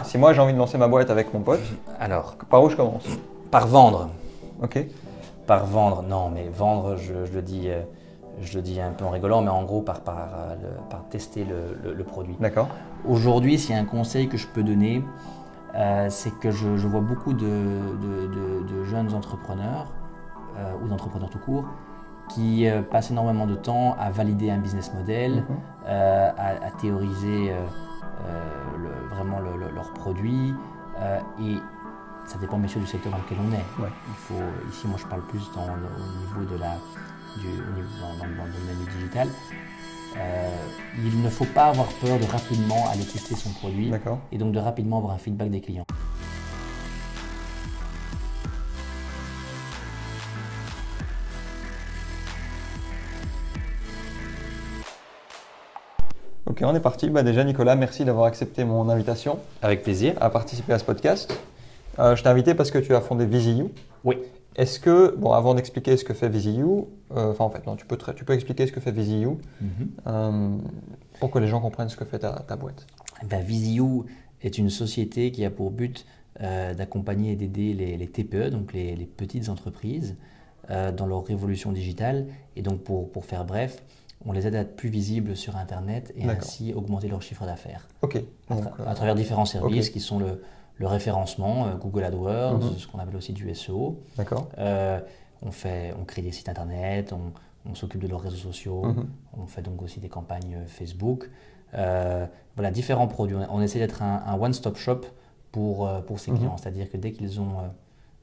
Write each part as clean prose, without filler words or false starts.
Si moi j'ai envie de lancer ma boîte avec mon pote, Alors, par où je commence? par vendre. Ok. Par vendre, non, mais vendre, je le dis un peu en rigolant, mais en gros par tester le produit. D'accord. Aujourd'hui, s'il y a un conseil que je peux donner, c'est que je vois beaucoup de jeunes entrepreneurs ou d'entrepreneurs tout court qui passent énormément de temps à valider un business model, à théoriser vraiment leur produit et ça dépend bien sûr du secteur dans lequel on est. Ouais. Ici, moi je parle plus au niveau dans le domaine du digital. Il ne faut pas avoir peur de rapidement aller tester son produit et donc de rapidement avoir un feedback des clients. Ok, on est parti. Déjà Nicolas, merci d'avoir accepté mon invitation. Avec plaisir. À participer à ce podcast. Je t'ai invité parce que tu as fondé VisiYou. Oui. Est-ce que, avant d'expliquer ce que fait VisiYou, tu peux expliquer ce que fait VisiYou pour que les gens comprennent ce que fait ta boîte. VisiYou est une société qui a pour but d'accompagner et d'aider les TPE, donc les petites entreprises, dans leur révolution digitale. Et donc, pour faire bref, on les aide à être plus visibles sur Internet et ainsi augmenter leur chiffre d'affaires. Ok. À travers différents services qui sont le référencement, Google AdWords, ce qu'on appelle aussi du SEO. D'accord. On crée des sites Internet, on s'occupe de leurs réseaux sociaux, on fait donc aussi des campagnes Facebook. Voilà, différents produits. On essaie d'être un one-stop shop pour ces clients, c'est-à-dire que dès qu'ils ont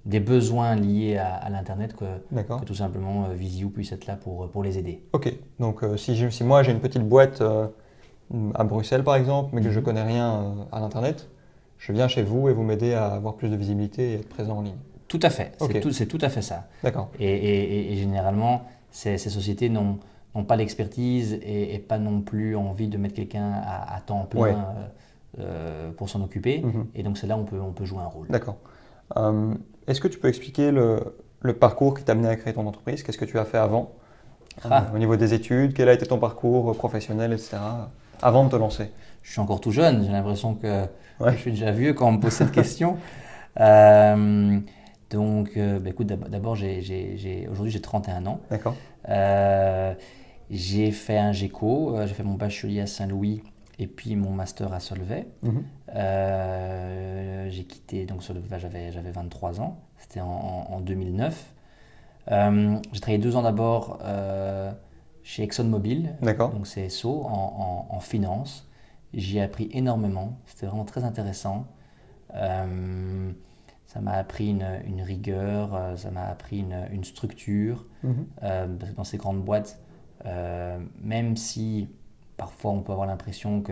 des besoins liés à l'Internet, que tout simplement VisiYou puisse être là pour les aider. Ok, donc si moi j'ai une petite boîte à Bruxelles par exemple, mais que je ne connais rien à l'Internet, je viens chez vous et vous m'aidez à avoir plus de visibilité et être présent en ligne. Tout à fait, c'est tout à fait ça. D'accord. Et généralement, ces sociétés n'ont pas l'expertise et pas non plus envie de mettre quelqu'un à temps plein pour s'en occuper. Et donc c'est là où on peut jouer un rôle. D'accord. Est-ce que tu peux expliquer le parcours qui t'a amené à créer ton entreprise? Qu'est-ce que tu as fait avant au niveau des études? Quel a été ton parcours professionnel, etc. avant de te lancer? Je suis encore tout jeune, j'ai l'impression que je suis déjà vieux quand on me pose cette question. Écoute, d'abord, aujourd'hui j'ai 31 ans. D'accord. J'ai fait un GECO, j'ai fait mon bachelier à Saint-Louis et puis mon master à Solvay. J'ai quitté donc Solvay, j'avais 23 ans, c'était en 2009. J'ai travaillé 2 ans d'abord chez ExxonMobil, donc CSO, en finance. J'y ai appris énormément, c'était vraiment très intéressant. Ça m'a appris une rigueur, ça m'a appris une structure. Parce que dans ces grandes boîtes, même si parfois on peut avoir l'impression que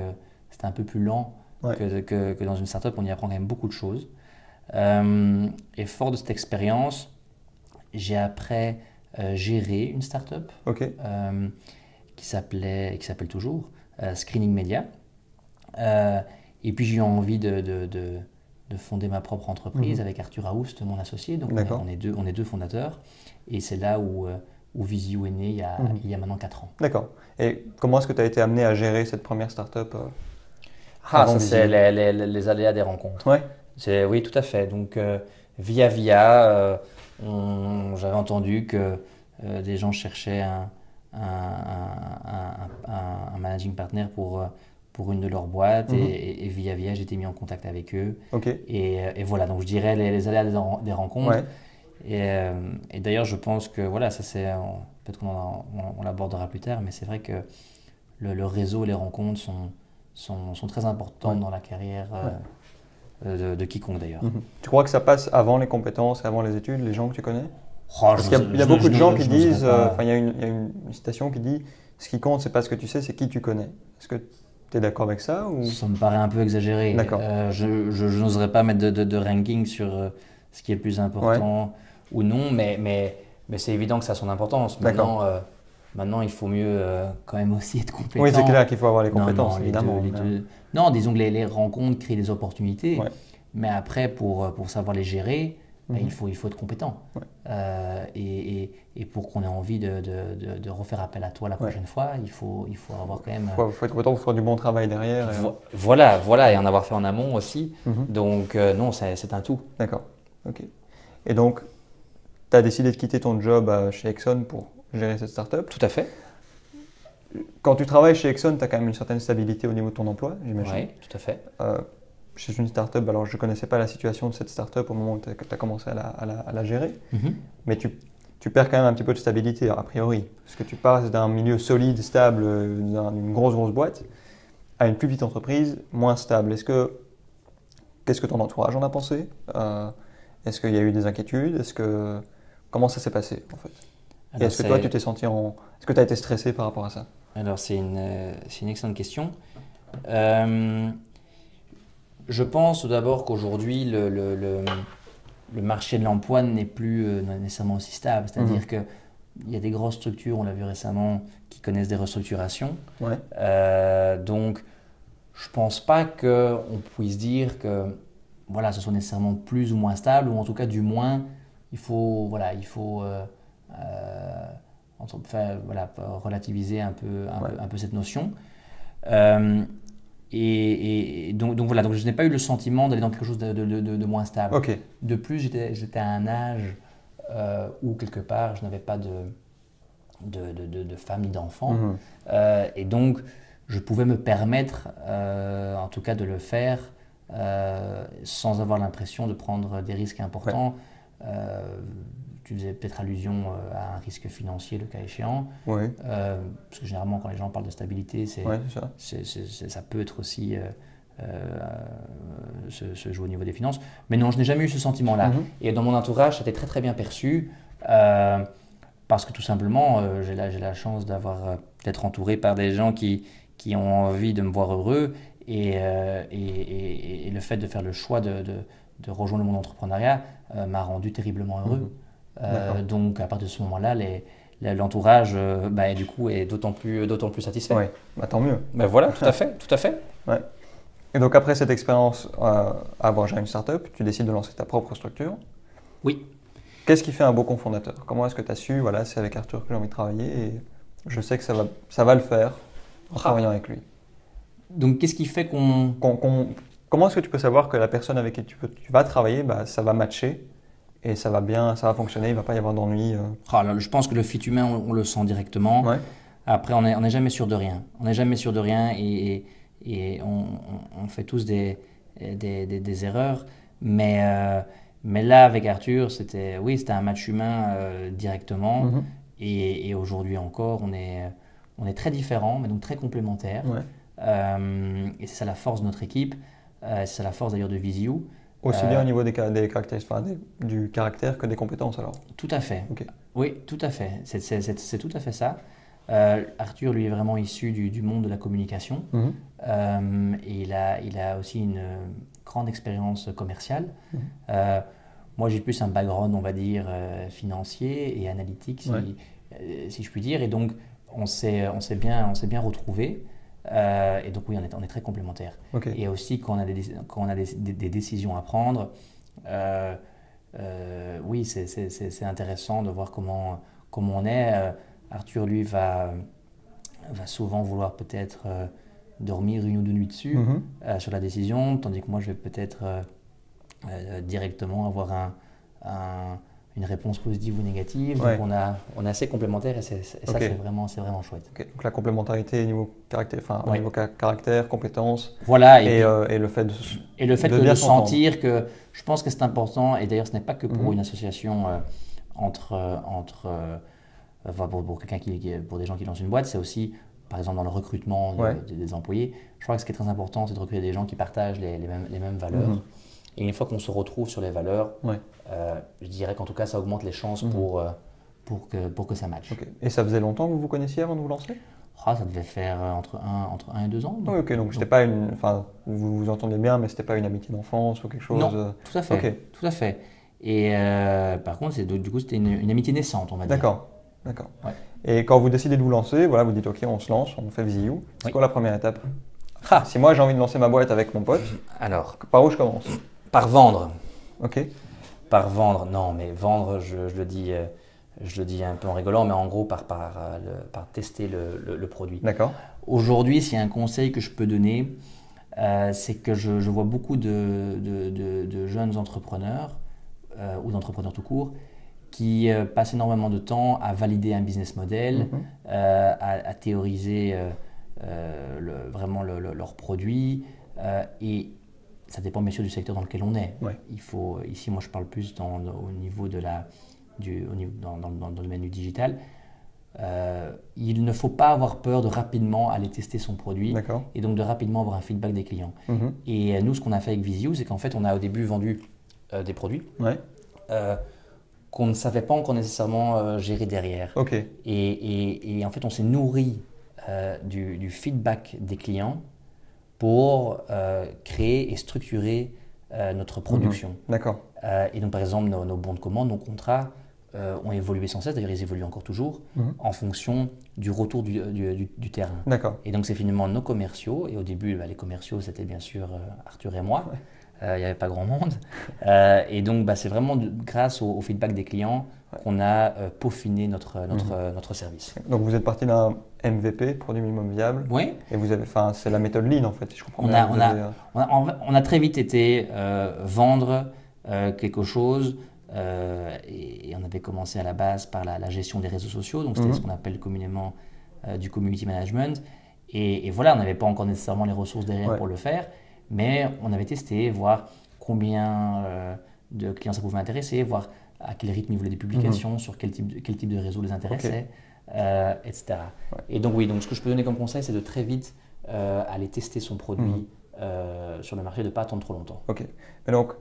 c'est un peu plus lent que dans une startup, on y apprend quand même beaucoup de choses. Et fort de cette expérience, j'ai après géré une startup qui s'appelle toujours Screening Media. Et puis j'ai eu envie de fonder ma propre entreprise avec Arthur Aoust, mon associé. Donc on est deux fondateurs. Et c'est là où VisiYou est né il y a maintenant 4 ans. D'accord. Et comment est-ce que tu as été amené à gérer cette première startup ça c'est les aléas des rencontres. Oui, tout à fait. Donc via j'avais entendu que des gens cherchaient un managing partner pour une de leurs boîtes et via j'ai été mis en contact avec eux. Et voilà, donc je dirais les aléas des rencontres. Et d'ailleurs, je pense que voilà, ça c'est peut-être qu'on l'abordera plus tard, mais c'est vrai que le réseau, les rencontres sont très importantes dans la carrière de quiconque d'ailleurs. Tu crois que ça passe avant les compétences, avant les études, les gens que tu connais? Parce qu'il y a beaucoup de gens qui disent, il y a une citation qui dit « Ce qui compte, c'est pas ce que tu sais, c'est qui tu connais ». Est-ce que tu es d'accord avec ça ou... Ça me paraît un peu exagéré. Je n'oserais pas mettre de ranking sur ce qui est le plus important ou non, mais c'est évident que ça a son importance. Maintenant, il faut mieux quand même aussi être compétent. Oui, c'est clair qu'il faut avoir les compétences, évidemment. Non, disons que les rencontres créent des opportunités, mais après, pour savoir les gérer, il faut être compétent. Et pour qu'on ait envie de refaire appel à toi la prochaine fois, il faut avoir quand même… Il faut être compétent pour faire du bon travail derrière. Voilà, et en avoir fait en amont aussi. Donc non, c'est un tout. D'accord, ok. Et donc, tu as décidé de quitter ton job chez Exxon pour gérer cette startup. Tout à fait. Quand tu travailles chez Exxon, tu as quand même une certaine stabilité au niveau de ton emploi, j'imagine. Oui, tout à fait. Chez une startup, alors je ne connaissais pas la situation de cette startup au moment où tu as commencé à la gérer, mais tu perds quand même un petit peu de stabilité, a priori, parce que tu passes d'un milieu solide, stable, d'une grosse boîte, à une plus petite entreprise, moins stable. Qu'est-ce que ton entourage en a pensé? Est-ce qu'il y a eu des inquiétudes? Comment ça s'est passé en fait? Et est-ce que toi, tu t'es senti Est-ce que tu as été stressé par rapport à ça? Alors, c'est une excellente question. Je pense tout d'abord qu'aujourd'hui, le marché de l'emploi n'est plus nécessairement aussi stable. C'est-à-dire qu'il y a des grosses structures, on l'a vu récemment, qui connaissent des restructurations. Donc, je ne pense pas qu'on puisse dire que ce soit nécessairement plus ou moins stable, ou en tout cas, du moins, il faut relativiser un peu cette notion. Donc je n'ai pas eu le sentiment d'aller dans quelque chose de moins stable. Okay. De plus, j'étais à un âge où quelque part, je n'avais pas de famille, d'enfants. Et donc, je pouvais me permettre, en tout cas, de le faire sans avoir l'impression de prendre des risques importants. Tu faisais peut-être allusion à un risque financier, le cas échéant. Parce que généralement, quand les gens parlent de stabilité, ça peut être aussi se jouer au niveau des finances. Mais non, je n'ai jamais eu ce sentiment-là. Et dans mon entourage, ça a été très très bien perçu. Parce que tout simplement, j'ai la chance d'être entouré par des gens qui ont envie de me voir heureux. Et le fait de faire le choix de rejoindre le monde entrepreneuriat m'a rendu terriblement heureux. Donc à partir de ce moment-là, l'entourage du coup est d'autant plus satisfait. Oui, tant mieux. Voilà, tout à fait. Ouais. Et donc après cette expérience à avoir géré une startup, tu décides de lancer ta propre structure. Oui. Qu'est-ce qui fait un beau cofondateur? Comment est-ce que tu as su, c'est avec Arthur que j'ai envie de travailler et je sais que ça va le faire en travaillant avec lui. Donc qu'est-ce qui fait Comment est-ce que tu peux savoir que la personne avec qui tu vas travailler, ça va matcher et ça va fonctionner, il ne va pas y avoir d'ennui Je pense que le fit humain, on le sent directement. Après, on n'est jamais sûr de rien. On n'est jamais sûr de rien et on fait tous des erreurs. Mais là, avec Arthur, c'était un match humain directement. Et aujourd'hui encore, on est très différents, mais donc très complémentaires. Et c'est ça la force de notre équipe. C'est ça la force d'ailleurs de Visio. Aussi bien au niveau des caractéristiques, du caractère que des compétences alors. Tout à fait. Okay. Oui, tout à fait. C'est tout à fait ça. Arthur, lui, est vraiment issu du monde de la communication. Et il a aussi une grande expérience commerciale. Moi, j'ai plus un background, on va dire, financier et analytique, si je puis dire. Et donc, on s'est bien retrouvés. Et donc oui, on est très complémentaires. Et aussi quand on a des décisions à prendre, oui, c'est intéressant de voir comment on est. Arthur, lui, va souvent vouloir peut-être dormir une ou deux nuits dessus sur la décision, tandis que moi, je vais peut-être directement avoir une réponse positive ou négative. Donc on est assez complémentaires et ça c'est vraiment chouette. Donc la complémentarité au niveau caractère, compétences. Et le fait de sentir que je pense que c'est important, et d'ailleurs ce n'est pas que pour une association pour des gens qui lancent une boîte, c'est aussi par exemple dans le recrutement des employés. Je crois que ce qui est très important, c'est de recruter des gens qui partagent les mêmes valeurs. Et une fois qu'on se retrouve sur les valeurs, je dirais qu'en tout cas, ça augmente les chances pour que ça matche. Et ça faisait longtemps que vous vous connaissiez avant de vous lancer? Ça devait faire entre 1 et 2 ans. Donc c'était pas vous vous entendiez bien, mais c'était pas une amitié d'enfance ou quelque chose? Non, tout à fait. Tout à fait. Et par contre, du coup, c'était une amitié naissante, on va dire. D'accord. Et quand vous décidez de vous lancer, vous dites ok, on se lance, on fait Visio. C'est quoi la première étape? Si moi j'ai envie de lancer ma boîte avec mon pote, alors par où je commence? Par vendre. par vendre, non, mais vendre, je le dis un peu en rigolant, mais en gros par tester le produit. D'accord. Aujourd'hui, s'il y a un conseil que je peux donner, c'est que je vois beaucoup de jeunes entrepreneurs ou d'entrepreneurs tout court qui passent énormément de temps à valider un business model, à théoriser vraiment leur produit. Et ça dépend bien sûr du secteur dans lequel on est. Ouais. Ici, moi je parle plus au niveau dans le domaine du digital. Il ne faut pas avoir peur de rapidement aller tester son produit et donc de rapidement avoir un feedback des clients. Et nous, ce qu'on a fait avec Visio, c'est qu'en fait, on a au début vendu des produits qu'on ne savait pas encore nécessairement gérer derrière. Okay. Et en fait, on s'est nourri du feedback des clients pour créer et structurer notre production. D'accord. Et donc, par exemple, nos bons de commande, nos contrats, ont évolué sans cesse, d'ailleurs ils évoluent encore toujours, en fonction du retour du terrain. D'accord. Et donc c'est finalement nos commerciaux, et au début les commerciaux c'était bien sûr Arthur et moi, il n'y avait pas grand monde, et donc c'est vraiment grâce au feedback des clients qu'on a peaufiné notre service. Donc vous êtes parti d'un MVP, produit minimum viable, oui. Et vous avez, c'est la méthode Lean en fait, si je comprends bien. On a très vite été vendre quelque chose. Et on avait commencé à la base par la gestion des réseaux sociaux, donc c'était ce qu'on appelle communément du community management. Et voilà, on n'avait pas encore nécessairement les ressources derrière pour le faire, mais on avait testé, voir combien de clients ça pouvait intéresser, voir à quel rythme ils voulaient des publications, sur quel type de réseau les intéressait, etc. Ouais. Et donc oui, donc ce que je peux donner comme conseil, c'est de très vite aller tester son produit sur le marché, de ne pas attendre trop longtemps. Ok. Et donc,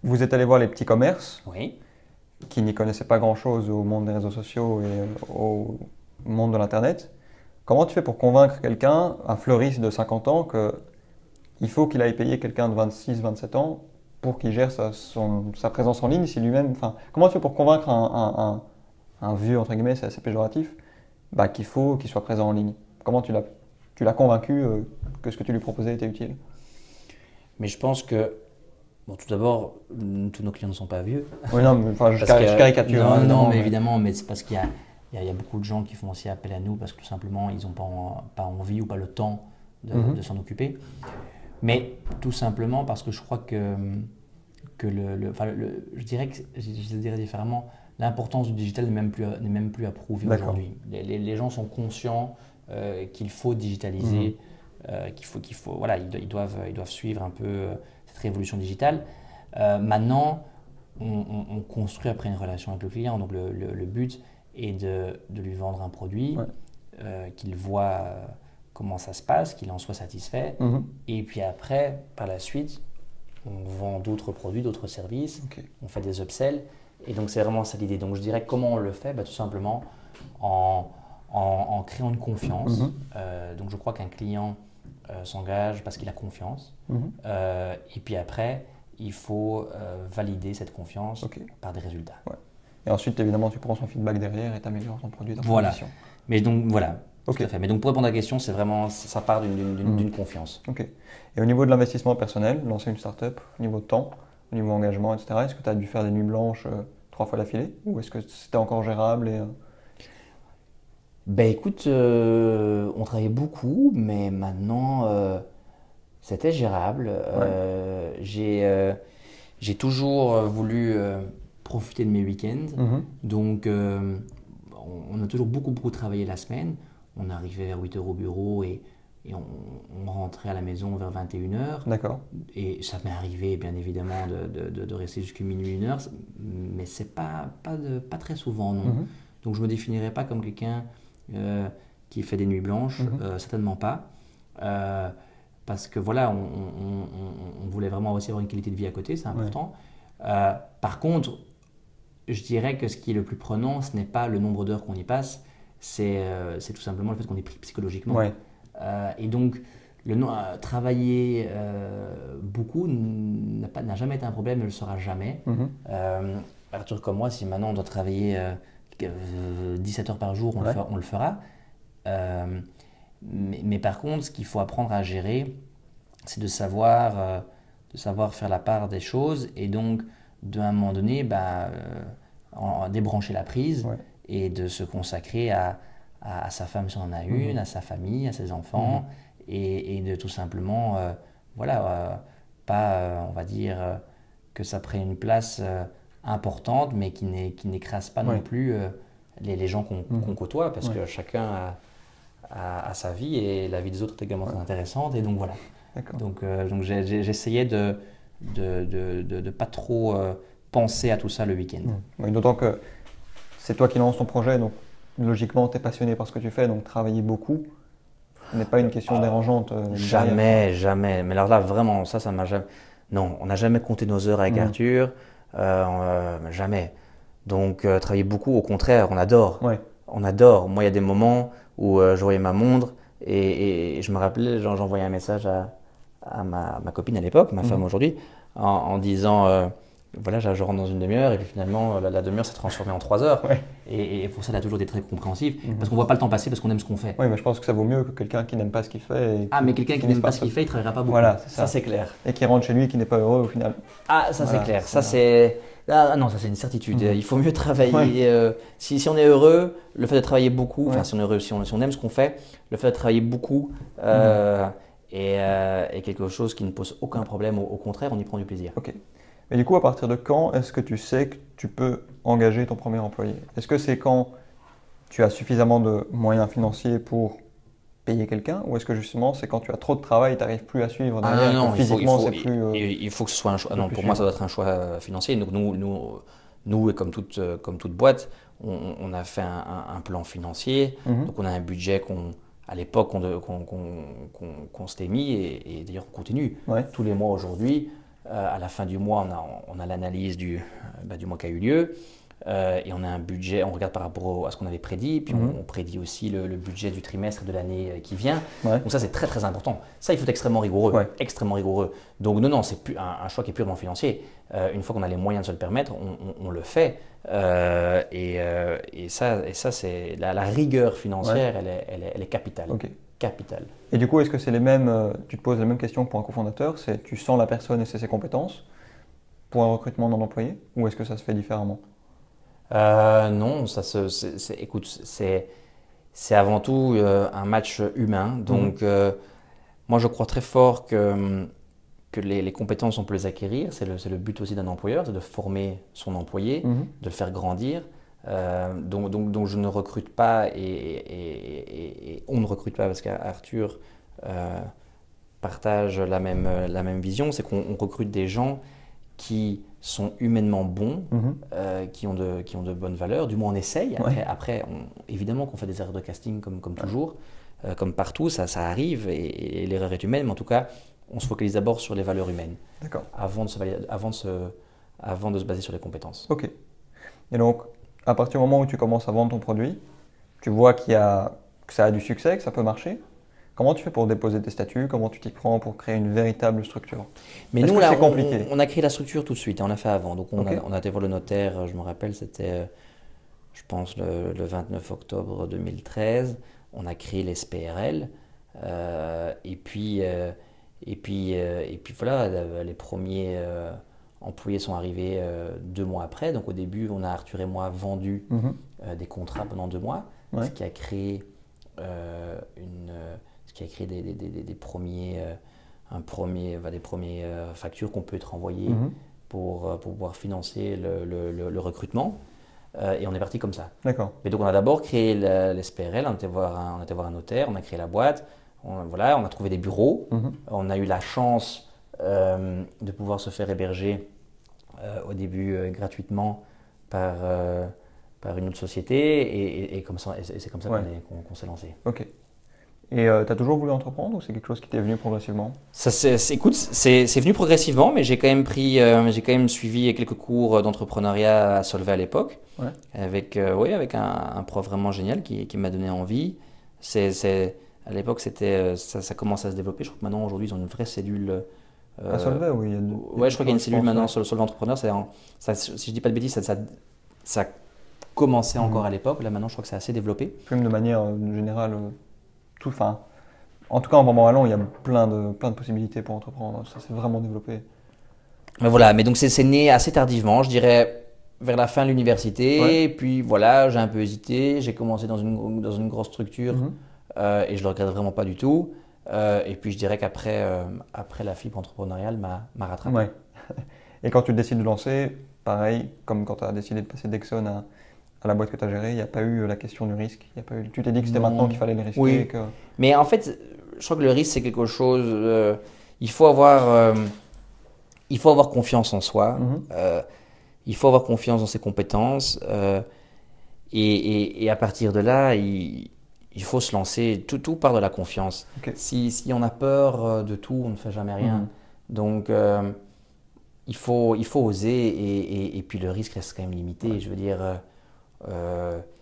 vous êtes allé voir les petits commerces qui n'y connaissaient pas grand-chose au monde des réseaux sociaux et au monde de l'Internet. Comment tu fais pour convaincre quelqu'un, un fleuriste de 50 ans, qu'il faut qu'il aille payer quelqu'un de 26, 27 ans pour qu'il gère sa présence en ligne si lui-même… Comment tu fais pour convaincre un vieux, entre guillemets, c'est assez péjoratif, qu'il faut qu'il soit présent en ligne? Comment tu l'as convaincu que ce que tu lui proposais était utile? Mais je pense que bon, tout d'abord, tous nos clients ne sont pas vieux. Oui, non, mais je caricature. Non, mais évidemment, mais c'est parce qu'il y a beaucoup de gens qui font aussi appel à nous parce que tout simplement, ils n'ont pas envie ou pas le temps de s'en occuper. Mais tout simplement parce que je crois que je dirais différemment, l'importance du digital n'est même plus à prouver aujourd'hui. Les gens sont conscients qu'il faut digitaliser, ils doivent suivre un peu cette révolution digitale. Maintenant, on construit après une relation avec le client. Donc le but est de lui vendre un produit, qu'il voit comment ça se passe, qu'il en soit satisfait. Et puis après, par la suite, on vend d'autres produits, d'autres services, on fait des upsells. Et donc c'est vraiment ça l'idée. Donc je dirais comment on le fait, tout simplement en créant une confiance. Donc je crois qu'un client s'engage parce qu'il a confiance. Et puis après, il faut valider cette confiance par des résultats. Ouais. Et ensuite, évidemment, tu prends son feedback derrière et tu améliores ton produit dans ta condition. Mais donc voilà, tout à fait. Mais donc pour répondre à la question, c'est vraiment, ça part d'une confiance. Ok. Et au niveau de l'investissement personnel, lancer une start-up, au niveau de temps, au niveau engagement, etc., est-ce que tu as dû faire des nuits blanches 3 fois d'affilée ou est-ce que c'était encore gérable écoute, on travaillait beaucoup, mais maintenant c'était gérable. J'ai toujours voulu profiter de mes week-ends, donc on a toujours beaucoup travaillé la semaine. On arrivait vers 8h au bureau et on rentrait à la maison vers 21h. D'accord. Et ça m'est arrivé bien évidemment de rester jusqu'à minuit, 1h, mais c'est pas très souvent, non. Donc je me définirais pas comme quelqu'un qui fait des nuits blanches, certainement pas. Parce que voilà, on voulait vraiment aussi avoir une qualité de vie à côté, c'est important. Par contre, je dirais que ce qui est le plus prenant, ce n'est pas le nombre d'heures qu'on y passe, c'est tout simplement le fait qu'on est pris psychologiquement. Et donc, travailler beaucoup n'a jamais été un problème, ne le sera jamais. Arthur comme moi, si maintenant on doit travailler 17 heures par jour, on le fera. Mais par contre, ce qu'il faut apprendre à gérer, c'est de savoir faire la part des choses et donc d'un moment donné, débrancher la prise et de se consacrer à sa femme si on en a une, à sa famille, à ses enfants, et de tout simplement, pas, on va dire, que ça prenne une place importante, mais qui n'écrase pas non plus les gens qu'on côtoie, parce que chacun a sa vie et la vie des autres est également très intéressante, et donc voilà. Donc j'essayais de pas trop penser à tout ça le week-end. Oui, d'autant que c'est toi qui lances ton projet, donc logiquement tu es passionné par ce que tu fais, donc travailler beaucoup n'est pas une question dérangeante. Jamais. Mais alors là, vraiment, ça m'a jamais... Non, on n'a jamais compté nos heures avec Arthur, jamais. Donc travailler beaucoup, au contraire, on adore. On adore. Moi, il y a des moments où je voyais ma montre et je me rappelais, j'envoyais un message à ma copine à l'époque, ma femme aujourd'hui, en disant voilà, je rentre dans une demi-heure, et puis finalement la demi-heure s'est transformée en 3 heures. Et pour ça, elle a toujours été très compréhensive, parce qu'on ne voit pas le temps passer, parce qu'on aime ce qu'on fait. Oui, mais je pense que ça vaut mieux que quelqu'un qui n'aime pas ce qu'il fait. Mais quelqu'un qui n'aime pas ce qu'il fait, il ne travaillera pas beaucoup. Voilà, ça c'est clair. Et qui rentre chez lui et qui n'est pas heureux au final. Ça c'est clair. Ça c'est une certitude. Il faut mieux travailler. Si on est heureux, le fait de travailler beaucoup, si on est heureux, si on aime ce qu'on fait, le fait de travailler beaucoup est quelque chose qui ne pose aucun problème. Au contraire, on y prend du plaisir. Ok. Mais du coup, à partir de quand est-ce que tu sais que tu peux engager ton premier employé? Est-ce que c'est quand tu as suffisamment de moyens financiers pour payer quelqu'un, ou est-ce que justement c'est quand tu as trop de travail, tu n'arrives plus à suivre derrière, non, physiquement il faut que ce soit un choix. Non, pour moi, ça doit être un choix financier. Donc nous et comme toute boîte, on a fait un plan financier. Donc on a un budget à l'époque qu'on s'était mis, et d'ailleurs on continue tous les mois aujourd'hui. À la fin du mois, on a l'analyse du mois qui a eu lieu, et on a un budget, on regarde par rapport à ce qu'on avait prédit, puis on prédit aussi le budget du trimestre de l'année qui vient. Donc ça, c'est très très important. Ça, il faut être extrêmement rigoureux, extrêmement rigoureux. Donc non, c'est plus un choix qui est purement financier. Une fois qu'on a les moyens de se le permettre, on le fait. Et ça c'est la rigueur financière, elle est capitale. Capital. Et du coup, est-ce que c'est tu te poses les mêmes questions que pour un cofondateur, c'est tu sens la personne et c'est ses compétences pour un recrutement d'un employé, ou est-ce que ça se fait différemment? Non, écoute, c'est avant tout un match humain. Donc, moi, je crois très fort que les compétences, on peut les acquérir. C'est le but aussi d'un employeur, c'est de former son employé, de le faire grandir. Donc je ne recrute pas, et on ne recrute pas, parce qu'Arthur partage la même vision, c'est qu'on recrute des gens qui sont humainement bons, qui ont de bonnes valeurs. Du moins on essaye. Après évidemment qu'on fait des erreurs de casting comme toujours, comme partout, ça arrive, et l'erreur est humaine, mais en tout cas on se focalise d'abord sur les valeurs humaines avant de se baser sur les compétences. Ok. Et donc à partir du moment où tu commences à vendre ton produit, tu vois que ça a du succès, que ça peut marcher. Comment tu fais pour déposer tes statuts? Comment tu t'y prends pour créer une véritable structure? Mais nous, là, on a créé la structure tout de suite, on l'a fait avant. Donc on a été voir le notaire, je me rappelle, c'était, je pense, le 29 octobre 2013. On a créé les SPRL. Et puis voilà, les premiers employés sont arrivés 2 mois après. Donc au début, on a, Arthur et moi, vendu des contrats pendant 2 mois, ce qui a créé des premiers factures qu'on peut être envoyées pour pouvoir financer le recrutement. Et on est parti comme ça. D'accord. Mais donc on a d'abord créé l'SPRL, on était voir un notaire, on a créé la boîte, on a trouvé des bureaux, on a eu la chance de pouvoir se faire héberger au début gratuitement par une autre société, et c'est comme ça qu'on s'est lancé. Ok. Et tu as toujours voulu entreprendre, ou c'est quelque chose qui t'est venu progressivement? Écoute, c'est venu progressivement, mais j'ai quand même suivi quelques cours d'entrepreneuriat à Solvay à l'époque, avec un prof vraiment génial qui m'a donné envie. À l'époque, ça commence à se développer. Je crois que maintenant, aujourd'hui, ils ont une vraie cellule. À Solvay, oui. Je crois qu'il y a une cellule maintenant sur Solvay Entrepreneur. Si je ne dis pas de bêtises, ça commençait encore à l'époque. Là, maintenant, je crois que c'est assez développé. Même de manière générale, en tout cas, en Bambang Wallon, il y a plein de possibilités pour entreprendre. Ça s'est vraiment développé. Mais voilà, mais donc c'est né assez tardivement, je dirais vers la fin de l'université. Et puis voilà, j'ai un peu hésité. J'ai commencé dans une grosse structure et je le regrette vraiment pas du tout. Et puis je dirais qu'après après la fibre entrepreneuriale m'a rattrapé. Ouais. Et quand tu décides de lancer, pareil, comme quand tu as décidé de passer d'Exxon à la boîte que tu as gérée, il n'y a pas eu la question du risque. Il y a pas eu, tu t'es dit que c'était maintenant qu'il fallait les risquer. Oui. Mais en fait, je crois que le risque, c'est quelque chose. Il faut avoir confiance en soi. Il faut avoir confiance dans ses compétences. Et à partir de là, il faut se lancer. Tout part de la confiance. Okay. Si on a peur de tout, on ne fait jamais rien. Donc, il faut oser. Et puis, le risque reste quand même limité. Je veux dire,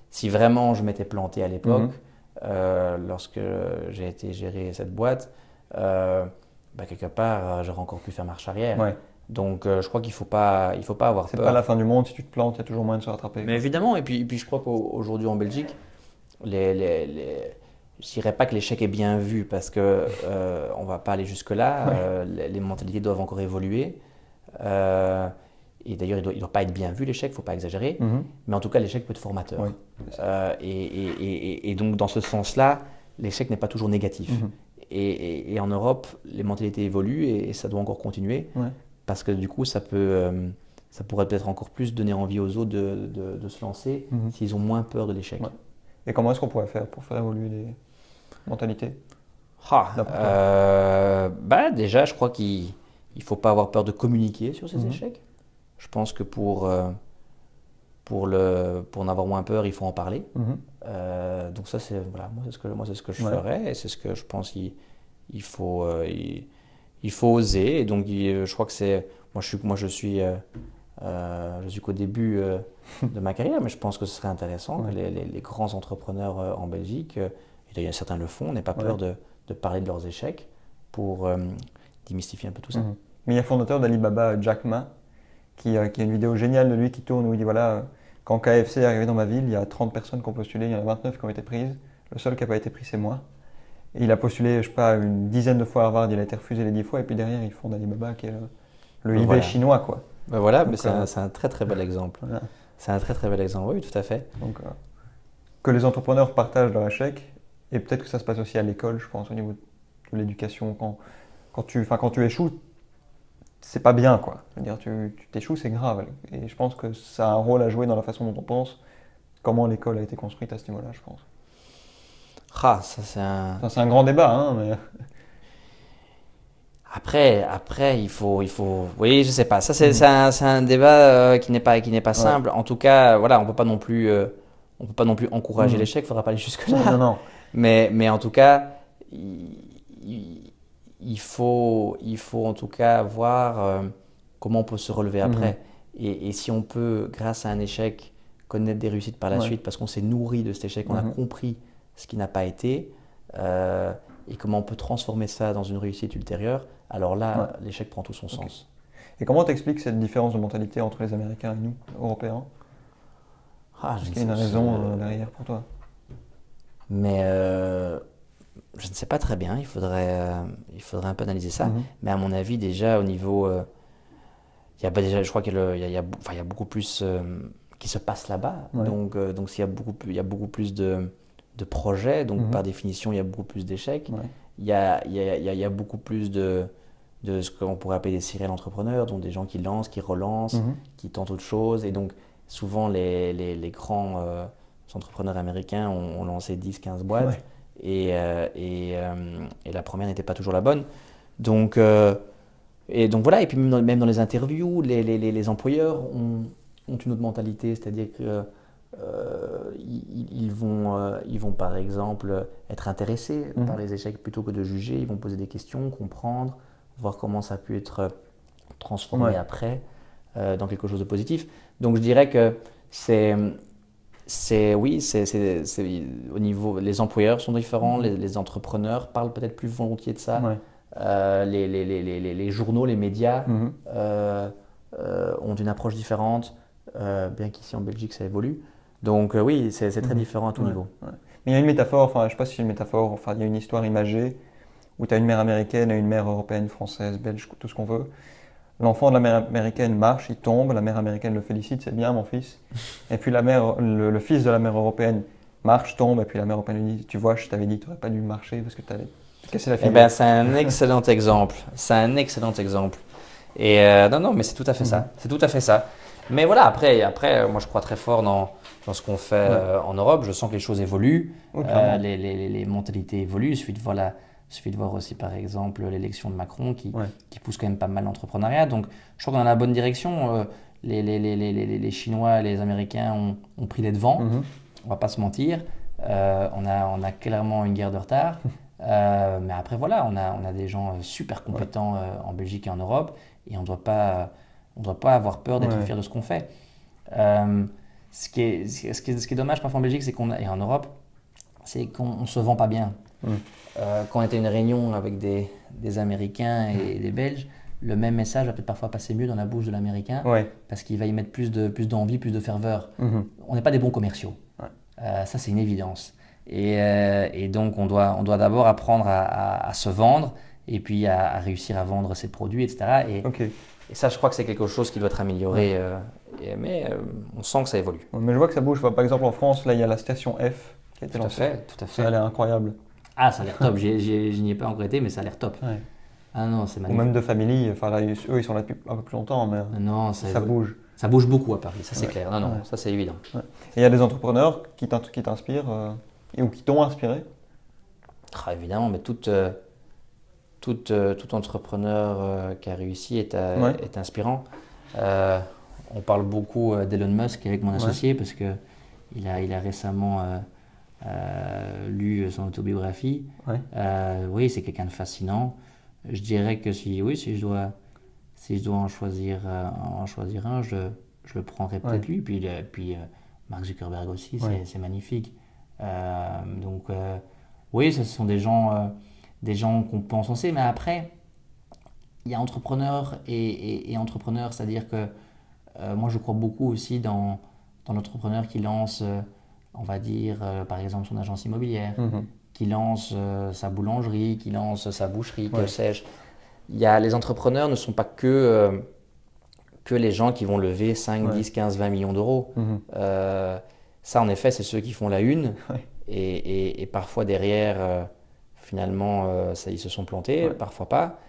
si vraiment je m'étais planté à l'époque, lorsque j'ai été gérer cette boîte, quelque part, j'aurais encore pu faire marche arrière. Ouais. Donc, je crois qu'il faut pas avoir peur. C'est pas la fin du monde, si tu te plantes, il y a toujours moyen de se rattraper. Mais évidemment, et puis je crois qu'aujourd'hui en Belgique, je dirais pas que l'échec est bien vu parce que on va pas aller jusque-là. Les mentalités doivent encore évoluer. Et d'ailleurs, il doit pas être bien vu l'échec, faut pas exagérer. Mais en tout cas, l'échec peut être formateur. Et donc, dans ce sens-là, l'échec n'est pas toujours négatif. Et en Europe, les mentalités évoluent et ça doit encore continuer. Parce que du coup, ça pourrait peut-être encore plus donner envie aux autres de se lancer s'ils ont moins peur de l'échec. Et comment est-ce qu'on pourrait faire pour faire évoluer les mentalités? Déjà, je crois qu'il ne faut pas avoir peur de communiquer sur ces échecs. Je pense que pour en avoir moins peur, il faut en parler. Donc ça, moi, c'est ce que je ferais et c'est ce que je pense qu'il faut... Il faut oser, et donc je crois que c'est. Je suis qu'au début de ma carrière, mais je pense que ce serait intéressant que les grands entrepreneurs en Belgique, et d'ailleurs certains le font, n'aient pas peur de parler de leurs échecs pour démystifier un peu tout ça. Mais il y a le fondateur d'Alibaba, Jack Ma, qui a une vidéo géniale de lui qui tourne où il dit voilà, quand KFC est arrivé dans ma ville, il y a 30 personnes qui ont postulé, il y en a 29 qui ont été prises, le seul qui n'a pas été pris, c'est moi. Et il a postulé, je sais pas, une dizaine de fois à Harvard, il a été refusé les 10 fois, et puis derrière, il fonde Alibaba, qui est le eBay chinois, quoi. Voilà, donc, mais c'est un très très bel exemple. C'est un très très bel exemple, oui, tout à fait. Donc, que les entrepreneurs partagent leur échec, et peut-être que ça se passe aussi à l'école, je pense, au niveau de l'éducation. Quand tu échoues, c'est pas bien, quoi. Je veux dire, tu t'échoues, c'est grave. Et je pense que ça a un rôle à jouer dans la façon dont on pense, comment l'école a été construite à ce niveau-là, je pense. Ça c'est un grand débat, hein, mais... Après, il faut, oui, je sais pas. Ça, c'est un débat qui n'est pas simple. En tout cas, voilà, on peut pas non plus encourager l'échec. Il faudra pas aller jusque là. Non. Mais en tout cas, il faut en tout cas voir comment on peut se relever après. Et si on peut, grâce à un échec, connaître des réussites par la suite, parce qu'on s'est nourri de cet échec, on a compris ce qui n'a pas été, et comment on peut transformer ça dans une réussite ultérieure, alors là, l'échec prend tout son sens. Et comment t'expliques cette différence de mentalité entre les Américains et nous, Européens? Est-ce qu'il y a une raison derrière pour toi? Mais je ne sais pas très bien, il faudrait un peu analyser ça. Mais à mon avis, déjà au niveau... je crois qu'il y a beaucoup plus qui se passe là-bas. Donc il y a beaucoup plus de projets, donc par définition, il y a beaucoup plus d'échecs. Il y a beaucoup plus de ce qu'on pourrait appeler des serial entrepreneurs, donc des gens qui lancent, qui relancent, qui tentent autre chose. Et donc, souvent, les grands entrepreneurs américains ont lancé 10-15 boîtes et la première n'était pas toujours la bonne. Donc voilà, et puis même dans les interviews, les employeurs ont une autre mentalité, c'est-à-dire que ils vont par exemple être intéressés par les échecs plutôt que de juger. Ils vont poser des questions, comprendre, voir comment ça a pu être transformé après dans quelque chose de positif. Donc je dirais que c'est au niveau, les employeurs sont différents, les entrepreneurs parlent peut-être plus volontiers de ça. Les journaux, les médias ont une approche différente, bien qu'ici en Belgique ça évolue. Donc oui, c'est très différent à tout niveau. Mais il y a une métaphore, enfin je ne sais pas si c'est une métaphore, enfin il y a une histoire imagée où tu as une mère américaine et une mère européenne, française, belge, tout ce qu'on veut. l'enfant de la mère américaine marche, il tombe, la mère américaine le félicite, c'est bien mon fils. Et puis le fils de la mère européenne marche, tombe, et puis la mère européenne lui dit, tu vois, je t'avais dit, tu n'aurais pas dû marcher parce que tu avais cassé la figure. Eh ben, c'est un excellent exemple. C'est un excellent exemple. Et non, mais c'est tout à fait ça. C'est tout à fait ça. Mais voilà, après, moi je crois très fort dans ce qu'on fait en Europe. Je sens que les choses évoluent, les mentalités évoluent. Il suffit de voir aussi par exemple l'élection de Macron qui pousse quand même pas mal l'entrepreneuriat. Donc je crois qu'on est dans la bonne direction. Les Chinois, les Américains ont pris les devants. On va pas se mentir. On a clairement une guerre de retard. Mais après voilà, on a des gens super compétents en Belgique et en Europe. Et on ne doit pas avoir peur d'être fier de ce qu'on fait. Ce qui est dommage parfois en Belgique et en Europe, c'est qu'on ne se vend pas bien. Quand on était à une réunion avec des Américains et des Belges, le même message va peut-être parfois passer mieux dans la bouche de l'Américain parce qu'il va y mettre plus d'envie, plus de ferveur. On n'est pas des bons commerciaux. Ça, c'est une évidence. Et donc, on doit d'abord apprendre à se vendre et puis à réussir à vendre ses produits, etc. Et ça, je crois que c'est quelque chose qui doit être amélioré. Mais on sent que ça évolue. Mais je vois que ça bouge. Par exemple, en France, là, il y a la station F qui a été lancée. Tout à fait. Ça a l'air incroyable. Ah, ça a l'air top. Je n'y ai pas encore été, mais ça a l'air top. Ah non, c'est magnifique. Ou même de Family. Enfin, là, eux, ils sont là depuis un peu plus longtemps, mais ça bouge. Ça bouge beaucoup à Paris, ça c'est clair. Non, ça c'est évident. Et il y a des entrepreneurs qui t'inspirent ou qui t'ont inspiré? Évidemment, mais tout entrepreneur qui a réussi est inspirant. On parle beaucoup d'Elon Musk avec mon associé parce qu'il a récemment lu son autobiographie. Oui, c'est quelqu'un de fascinant. Je dirais que si je dois en choisir un, je le prendrais peut-être lui. Puis Mark Zuckerberg aussi, c'est magnifique. Donc oui, ce sont des gens qu'on peut encenser. Mais après, il y a entrepreneur et entrepreneur, c'est-à-dire que moi je crois beaucoup aussi dans l'entrepreneur qui lance, on va dire, par exemple son agence immobilière, qui lance sa boulangerie, qui lance sa boucherie, que sais-je. Les entrepreneurs ne sont pas que les gens qui vont lever 5, 10, 15, 20 millions d'euros. Ça, en effet, c'est ceux qui font la une. Et parfois, derrière, finalement, ils se sont plantés, parfois pas.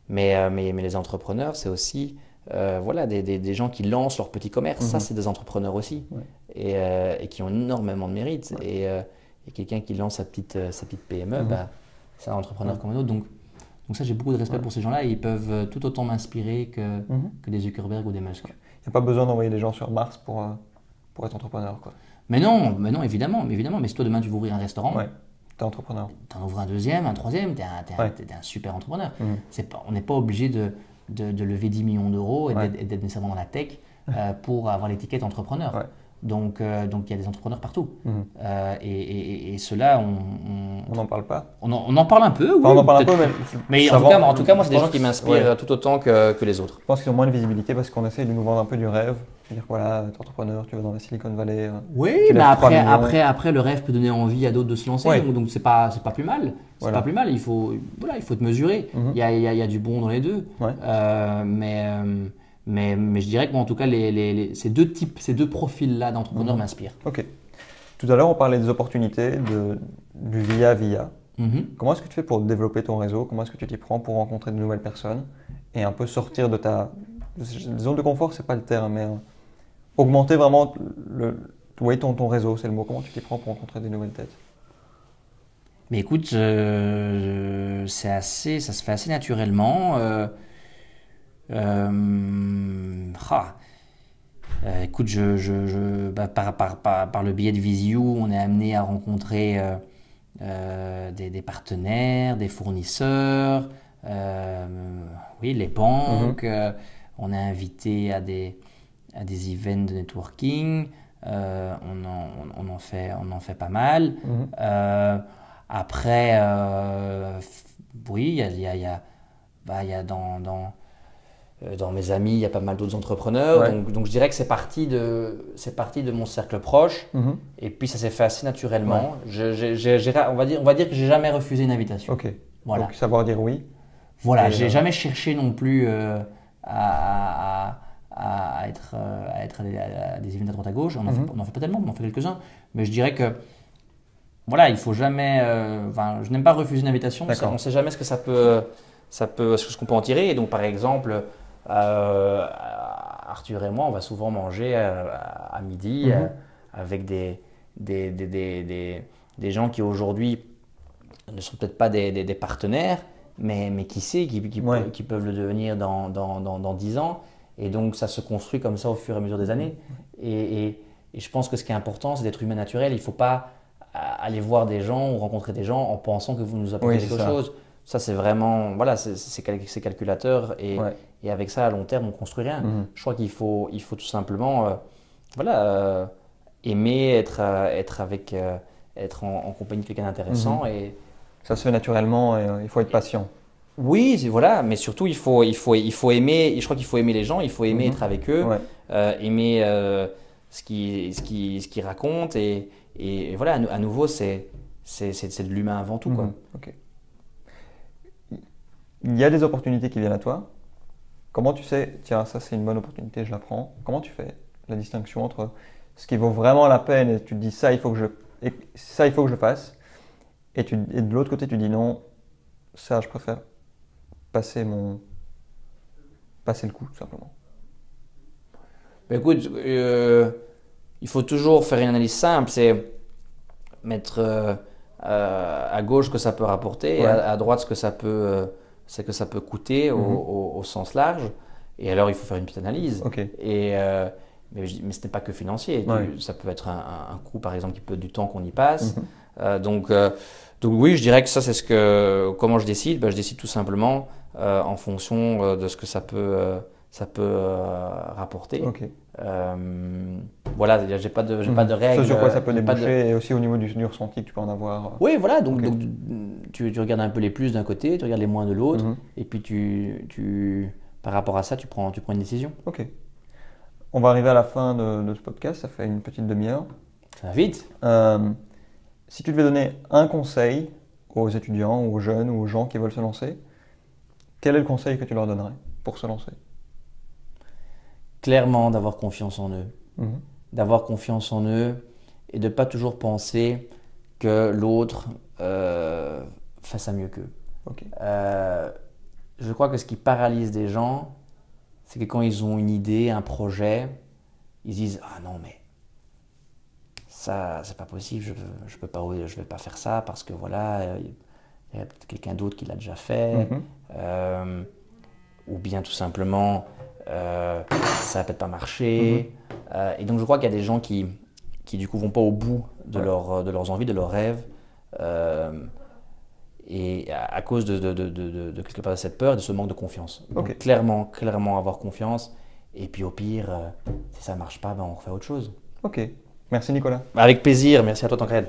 Mais les entrepreneurs, c'est aussi des gens qui lancent leur petit commerce. Ça, c'est des entrepreneurs aussi. Et qui ont énormément de mérite. Et quelqu'un qui lance sa petite PME, c'est un entrepreneur comme un autre. Donc ça, j'ai beaucoup de respect pour ces gens-là et ils peuvent tout autant m'inspirer que des Zuckerberg ou des Musk. Il n'y a pas besoin d'envoyer des gens sur Mars pour être entrepreneur, quoi. Mais non, évidemment. Mais si toi, demain, tu veux ouvrir un restaurant, t'es entrepreneur. Tu en ouvres un deuxième, un troisième, t'es un super entrepreneur. On n'est pas obligé de lever 10 millions d'euros et d'être nécessairement dans la tech pour avoir l'étiquette entrepreneur. Donc il y a des entrepreneurs partout. Et ceux-là, on n'en parle pas. On en parle un peu, oui. Enfin, on en parle un peu, mais en tout cas, moi, c'est des gens qui m'inspirent tout autant que les autres. Je pense qu'ils ont moins de visibilité parce qu'on essaie de nous vendre un peu du rêve. Dire voilà, t'es entrepreneur, tu vas dans la Silicon Valley. Oui, mais après, le rêve peut donner envie à d'autres de se lancer. Donc c'est pas plus mal. C'est pas plus mal. Il faut te mesurer. Il y a du bon dans les deux. Mais je dirais que moi, en tout cas, ces deux profils-là d'entrepreneurs m'inspirent. Ok. Tout à l'heure, on parlait des opportunités, du via. Comment est-ce que tu fais pour développer ton réseau? Comment est-ce que tu t'y prends pour rencontrer de nouvelles personnes et un peu sortir de ta zone de confort? C'est pas le terme, mais augmenter vraiment ton réseau, c'est le mot. Comment tu t'y prends pour rencontrer des nouvelles têtes? Mais écoute, ça se fait assez naturellement. Écoute, par le biais de Visio, on est amené à rencontrer des partenaires, des fournisseurs, les banques. On est invité à des events de networking. On en fait pas mal. Après, il y a dans mes amis, il y a pas mal d'autres entrepreneurs. Donc je dirais que c'est parti de mon cercle proche. Et puis ça s'est fait assez naturellement. On va dire que j'ai jamais refusé une invitation. Ok. Voilà. Donc savoir dire oui. Voilà, j'ai jamais cherché non plus à être à des événements à droite à gauche. On en fait pas tellement, on en fait quelques-uns. Mais je dirais que voilà, il faut jamais. Je n'aime pas refuser une invitation. On ne sait jamais ce que ce qu'on peut en tirer. Et donc, par exemple, Arthur et moi, on va souvent manger à midi avec des gens qui aujourd'hui ne sont peut-être pas des partenaires, mais qui sait, qui peuvent le devenir dans 10 ans. Et donc, ça se construit comme ça au fur et à mesure des années. Et je pense que ce qui est important, c'est d'être humain naturel. Il ne faut pas aller voir des gens ou rencontrer des gens en pensant que vous nous apportez quelque chose. Ça, c'est vraiment, voilà, c'est calculateur. Et avec ça, à long terme, on ne construit rien. Je crois qu'il faut tout simplement aimer être en compagnie de quelqu'un d'intéressant. Et ça se fait naturellement et il faut être patient. Oui, voilà, mais surtout il faut aimer. Je crois qu'il faut aimer les gens, il faut aimer être avec eux, aimer ce qu'ils racontent et voilà. À nouveau, c'est de l'humain avant tout, quoi. Okay. Il y a des opportunités qui viennent à toi. Comment tu sais, tiens, ça c'est une bonne opportunité, je la prends. Comment tu fais la distinction entre ce qui vaut vraiment la peine et tu te dis ça il faut que je fasse et de l'autre côté tu dis non, ça je préfère passer le coup, tout simplement. Écoute, il faut toujours faire une analyse simple, c'est mettre à gauche ce que ça peut rapporter et à droite ce que ça peut coûter au sens large. Et alors, il faut faire une petite analyse. Mais ce n'est pas que financier. Ça peut être un coût, par exemple, qui peut être du temps qu'on y passe. Donc oui, je dirais que ça, c'est comment je décide. Je décide tout simplement en fonction de ce que ça peut rapporter. Voilà, j'ai pas de règles. Ça sur quoi ça peut déboucher et aussi au niveau du ressenti que tu peux en avoir. Oui, voilà. Donc tu regardes un peu les plus d'un côté, tu regardes les moins de l'autre, et puis par rapport à ça, tu prends une décision. Ok. On va arriver à la fin de ce podcast. Ça fait une petite demi-heure. Ça va vite. Si tu devais donner un conseil aux étudiants, aux jeunes ou aux gens qui veulent se lancer, quel est le conseil que tu leur donnerais pour se lancer? Clairement, d'avoir confiance en eux. D'avoir confiance en eux et de ne pas toujours penser que l'autre fasse ça mieux qu'eux. Je crois que ce qui paralyse des gens, c'est que quand ils ont une idée, un projet, ils disent « Ah non, mais ça, c'est pas possible, je vais pas faire ça parce que voilà, il y a peut-être quelqu'un d'autre qui l'a déjà fait. Ou bien tout simplement, ça va peut-être pas marcher. Et donc je crois qu'il y a des gens qui du coup vont pas au bout de leurs envies, de leurs rêves. Et à cause de quelque part de cette peur et de ce manque de confiance. Donc clairement avoir confiance. Et puis au pire, si ça marche pas, on refait autre chose. Ok. Merci Nicolas. Avec plaisir, merci à toi Tancred.